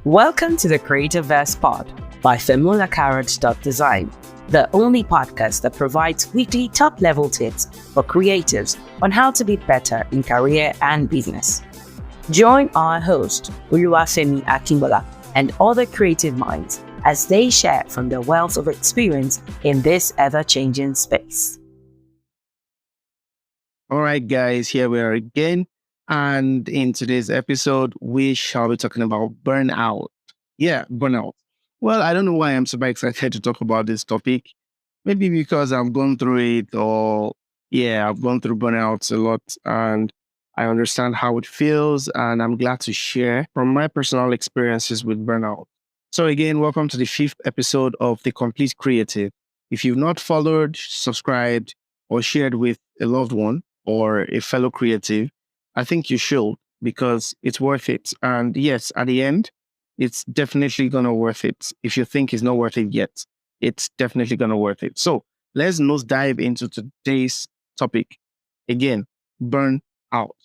Welcome to the Creative Verse Pod by Design, the only podcast that provides weekly top-level tips for creatives on how to be better in career and business. Join our host, Oluwafemi and other creative minds as they share from their wealth of experience in this ever-changing space. All right, guys, here we are again. And in today's episode, we shall be talking about burnout. Yeah, burnout. Well, I don't know why I'm super excited to talk about this topic. Maybe because I've gone through it, or I've gone through burnouts a lot and I understand how it feels. And I'm glad to share from my personal experiences with burnout. So, again, welcome to the 5th episode of The Complete Creative. If you've not followed, subscribed, or shared with a loved one or a fellow creative, I think you should, because it's worth it. And yes, at the end, it's definitely going to worth it. If you think it's not worth it yet, it's definitely going to worth it. So let's nose dive into today's topic. Again, burn out.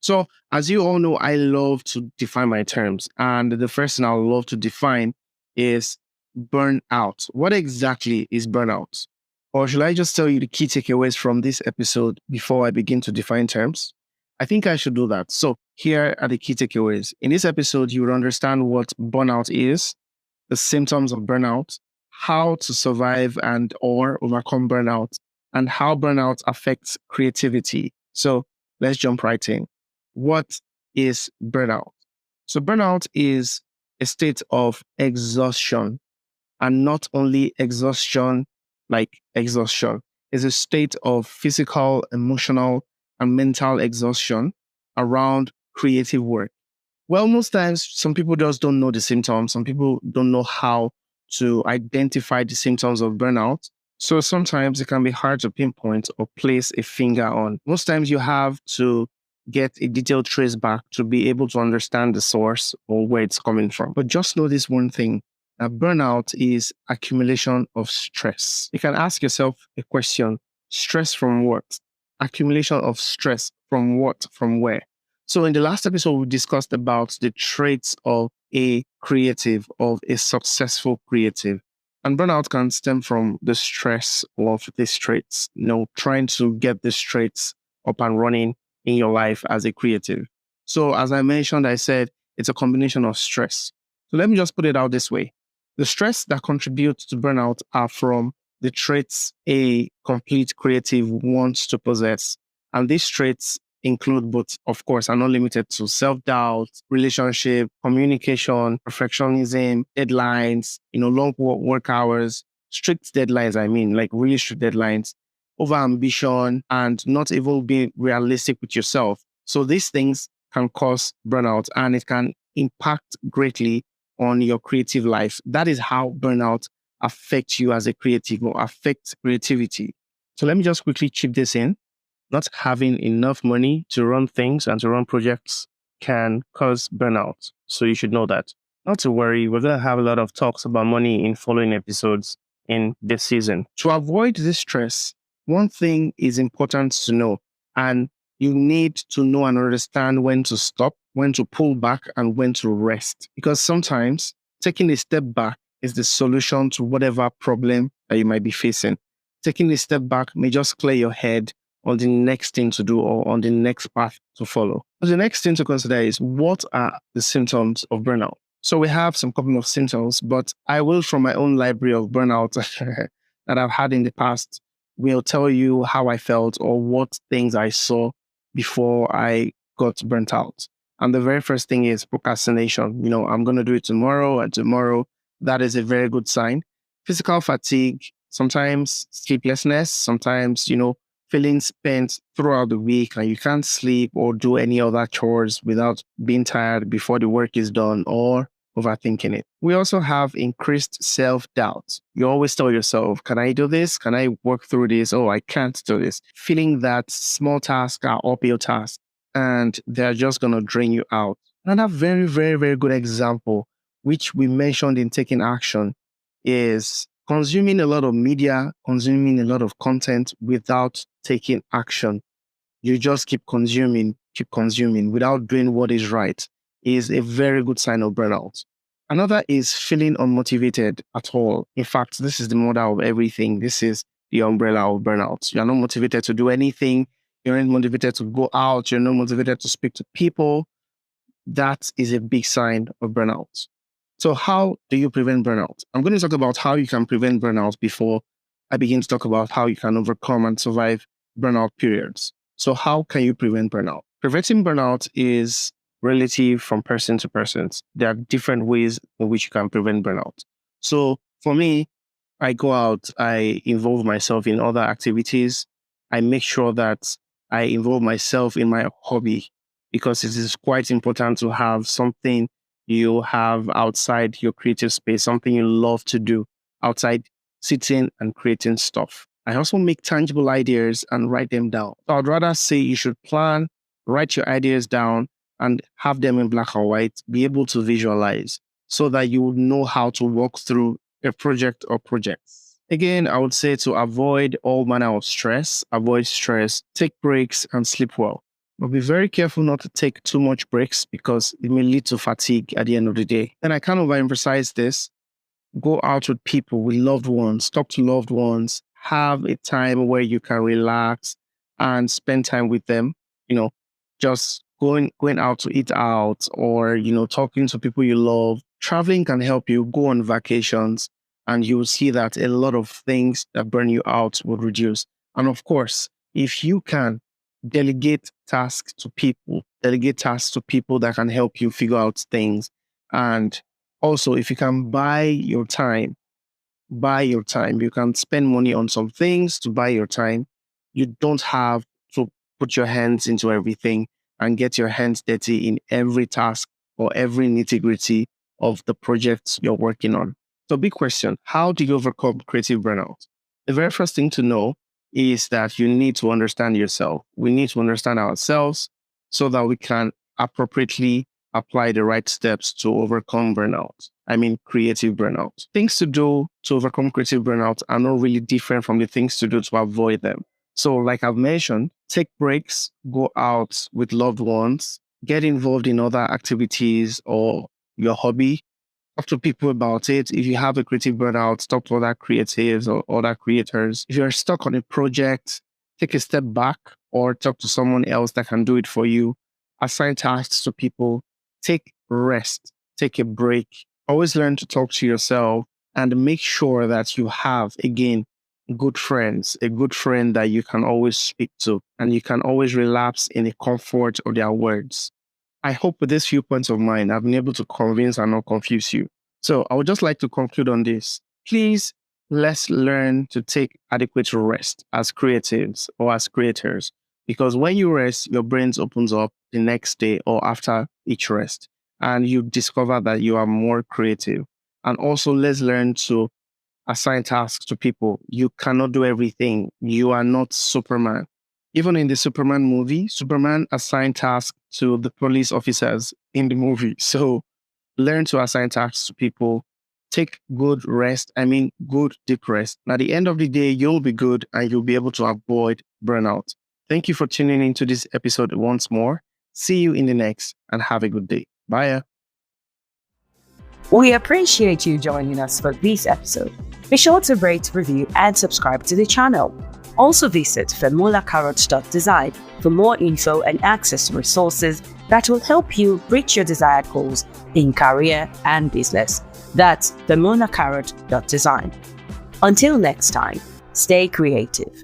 So as you all know, I love to define my terms. And the first thing I love to define is burnout. What exactly is burnout? Or should I just tell you the key takeaways from this episode before I begin to define terms? I think I should do that. So here are the key takeaways. In this episode, you will understand what burnout is, the symptoms of burnout, how to survive and or overcome burnout, and how burnout affects creativity. So let's jump right in. What is burnout? So burnout is a state of exhaustion, and not only exhaustion like exhaustion. It's a state of physical, emotional, and mental exhaustion around creative work. Well, most times, some people just don't know the symptoms. Some people don't know how to identify the symptoms of burnout. So sometimes it can be hard to pinpoint or place a finger on. Most times you have to get a detailed trace back to be able to understand the source or where it's coming from. But just know this one thing. Burnout is accumulation of stress. You can ask yourself a question: stress from what? Accumulation of stress from what? From where? So in the last episode, we discussed about the traits of a creative, of a successful creative. And burnout can stem from the stress of these traits, trying to get these traits up and running in your life as a creative. So as I mentioned, I said it's a combination of stress. So let me just put it out this way. The stress that contributes to burnout are from the traits a complete creative wants to possess. And these traits include both, of course, are not limited to self-doubt, relationship, communication, perfectionism, deadlines, long work hours, strict deadlines, like really strict deadlines, over-ambition, and not even being realistic with yourself. So these things can cause burnout, and it can impact greatly on your creative life. That is how burnout affects you as a creative or affects creativity. So let me just quickly chip this in. Not having enough money to run things and to run projects can cause burnout. So you should know that. Not to worry, we're going to have a lot of talks about money in following episodes in this season. To avoid this stress, one thing is important to know, and you need to know and understand when to stop, when to pull back, and when to rest. Because sometimes taking a step back is the solution to whatever problem that you might be facing. Taking a step back may just clear your head on the next thing to do or on the next path to follow. So the next thing to consider is, what are the symptoms of burnout? So we have some couple of symptoms, but I will, from my own library of burnout that I've had in the past, will tell you how I felt or what things I saw before I got burnt out. And the very first thing is procrastination. I'm going to do it tomorrow, and tomorrow. That is a very good sign. Physical fatigue, sometimes sleeplessness, sometimes, feeling spent throughout the week and you can't sleep or do any other chores without being tired before the work is done, or overthinking it. We also have increased self-doubt. You always tell yourself, can I do this? Can I work through this? Oh, I can't do this. Feeling that small tasks are uphill tasks and they're just going to drain you out. Another very, very, very good example, which we mentioned in Taking Action, is consuming a lot of media, consuming a lot of content without taking action. You just keep consuming without doing what is right, is a very good sign of burnout. Another is feeling unmotivated at all. In fact, this is the mother of everything. This is the umbrella of burnout. You're not motivated to do anything. You're not motivated to go out. You're not motivated to speak to people. That is a big sign of burnout. So how do you prevent burnout? I'm going to talk about how you can prevent burnout before I begin to talk about how you can overcome and survive burnout periods. So how can you prevent burnout? Preventing burnout is relative from person to person. There are different ways in which you can prevent burnout. So for me, I go out, I involve myself in other activities. I make sure that I involve myself in my hobby because it is quite important to have something you have outside your creative space, something you love to do outside sitting and creating stuff. I also make tangible ideas and write them down. So I'd rather say you should plan, write your ideas down, and have them in black or white, be able to visualize so that you would know how to walk through a project or projects. Again, I would say to avoid all manner of stress, avoid stress, take breaks, and sleep well. But be very careful not to take too much breaks because it may lead to fatigue at the end of the day. And I can't overemphasize this. Go out with people, with loved ones, talk to loved ones, have a time where you can relax and spend time with them. Just going out to eat out or, talking to people you love. Traveling can help you go on vacations and you will see that a lot of things that burn you out would reduce. And of course, if you can delegate tasks to people that can help you figure out things. And also, if you can buy your time, you can spend money on some things to buy your time. You don't have to put your hands into everything and get your hands dirty in every task or every nitty-gritty of the projects you're working on. So big question, how do you overcome creative burnout? The very first thing to know is that you need to understand yourself. We need to understand ourselves so that we can appropriately apply the right steps to overcome burnout. I mean, creative burnout. Things to do to overcome creative burnout are not really different from the things to do to avoid them. So like I've mentioned, take breaks, go out with loved ones, get involved in other activities or your hobby. Talk to people about it. If you have a creative burnout, talk to other creatives or other creators. If you're stuck on a project, take a step back or talk to someone else that can do it for you. Assign tasks to people. Take rest. Take a break. Always learn to talk to yourself and make sure that you have, again, good friends, a good friend that you can always speak to and you can always relapse in the comfort of their words. I hope with these few points of mine, I've been able to convince and not confuse you. So I would just like to conclude on this. Please, let's learn to take adequate rest as creatives or as creators. Because when you rest, your brain opens up the next day or after each rest, and you discover that you are more creative. And also, let's learn to assign tasks to people. You cannot do everything. You are not Superman. Even in the Superman movie, Superman assigned tasks to the police officers in the movie. So learn to assign tasks to people. Take good rest. Good deep rest. At the end of the day, you'll be good and you'll be able to avoid burnout. Thank you for tuning into this episode once more. See you in the next and have a good day. Bye. We appreciate you joining us for this episode. Be sure to rate, review, and subscribe to the channel. Also visit femulacarrot.design for more info and access to resources that will help you reach your desired goals in career and business. That's femulacarrot.design. Until next time, stay creative.